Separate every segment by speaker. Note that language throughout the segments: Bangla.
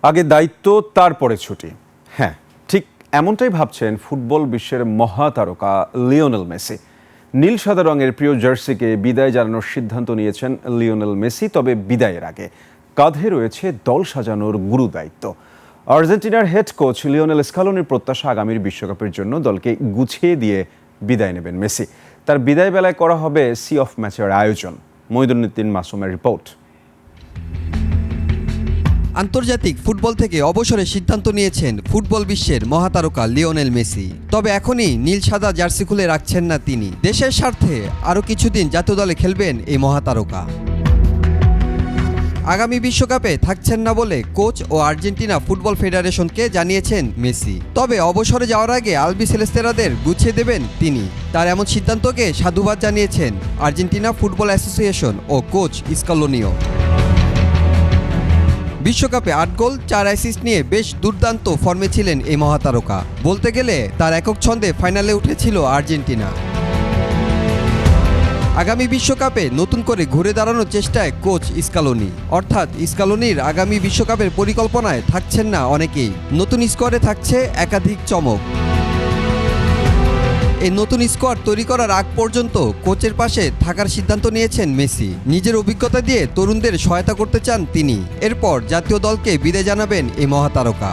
Speaker 1: আগে দায়িত্ব তারপরে ছুটি। হ্যাঁ, ঠিক এমনটাই ভাবছেন ফুটবল বিশ্বের মহাতারকা লিওনেল মেসি। নীল সাদা রঙের প্রিয় জার্সিকে বিদায় জানানোর সিদ্ধান্ত নিয়েছেন লিওনেল মেসি। তবে বিদায়ের আগে কাঁধে রয়েছে দল সাজানোর গুরু দায়িত্ব। আর্জেন্টিনার হেড কোচ লিওনেল স্কালোনির প্রত্যাশা আগামীর বিশ্বকাপের জন্য দলকে গুছিয়ে দিয়ে বিদায় নেবেন মেসি। তার বিদায় বেলায় করা হবে সি অফ ম্যাচের আয়োজন। মঈদুন্নিদ্দিন মাসুমের রিপোর্ট।
Speaker 2: আন্তর্জাতিক ফুটবল থেকে অবসরের সিদ্ধান্ত নিয়েছেন ফুটবল বিশ্বের মহাতারকা লিওনেল মেসি। তবে এখনই নীল সাদা জার্সি খুলে রাখছেন না তিনি। দেশের স্বার্থে আরও কিছুদিন জাতীয় দলে খেলবেন এই মহাতারকা। আগামী বিশ্বকাপে থাকছেন না বলে কোচ ও আর্জেন্টিনা ফুটবল ফেডারেশনকে জানিয়েছেন মেসি। তবে অবসরে যাওয়ার আগে আলবি সেলেস্তেরাদের গুছিয়ে দেবেন তিনি। তার এমন সিদ্ধান্তকে সাধুবাদ জানিয়েছেন আর্জেন্টিনা ফুটবল অ্যাসোসিয়েশন ও কোচ স্কালোনিও। বিশ্বকাপে 8 গোল 4 অ্যাসিস্ট নিয়ে বেশ দুর্দান্ত ফর্মে ছিলেন এই মহাতারকা। বলতে গেলে তার একক ছন্দে ফাইনালে উঠেছিল আর্জেন্টিনা। আগামী বিশ্বকাপে নতুন করে ঘুরে দাঁড়ানোর চেষ্টায় কোচ স্কালোনি। অর্থাৎ স্কালোনির আগামী বিশ্বকাপের পরিকল্পনায় থাকছেন না অনেকেই। নতুন স্কোয়াডে থাকছে একাধিক চমক। এই নতুন স্কোয়াড তৈরি করার আগ পর্যন্ত কোচের পাশে থাকার সিদ্ধান্ত নিয়েছেন মেসি। নিজের অভিজ্ঞতা দিয়ে তরুণদের সহায়তা করতে চান তিনি। এরপর জাতীয় দলকে বিদায় জানাবেন এই মহাতারকা।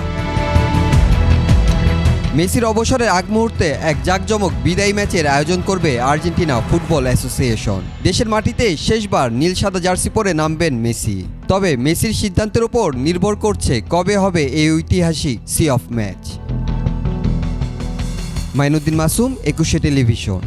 Speaker 2: মেসির অবসরের আগ মুহূর্তে এক জাঁকজমক বিদায়ী ম্যাচের আয়োজন করবে আর্জেন্টিনা ফুটবল অ্যাসোসিয়েশন। দেশের মাটিতে শেষবার নীল সাদা জার্সি পরে নামবেন মেসি। তবে মেসির সিদ্ধান্তের উপর নির্ভর করছে কবে হবে এই ঐতিহাসিক সি অফ ম্যাচ। মাইনুদ্দিন মাসুম, 21 টেলিভিশন।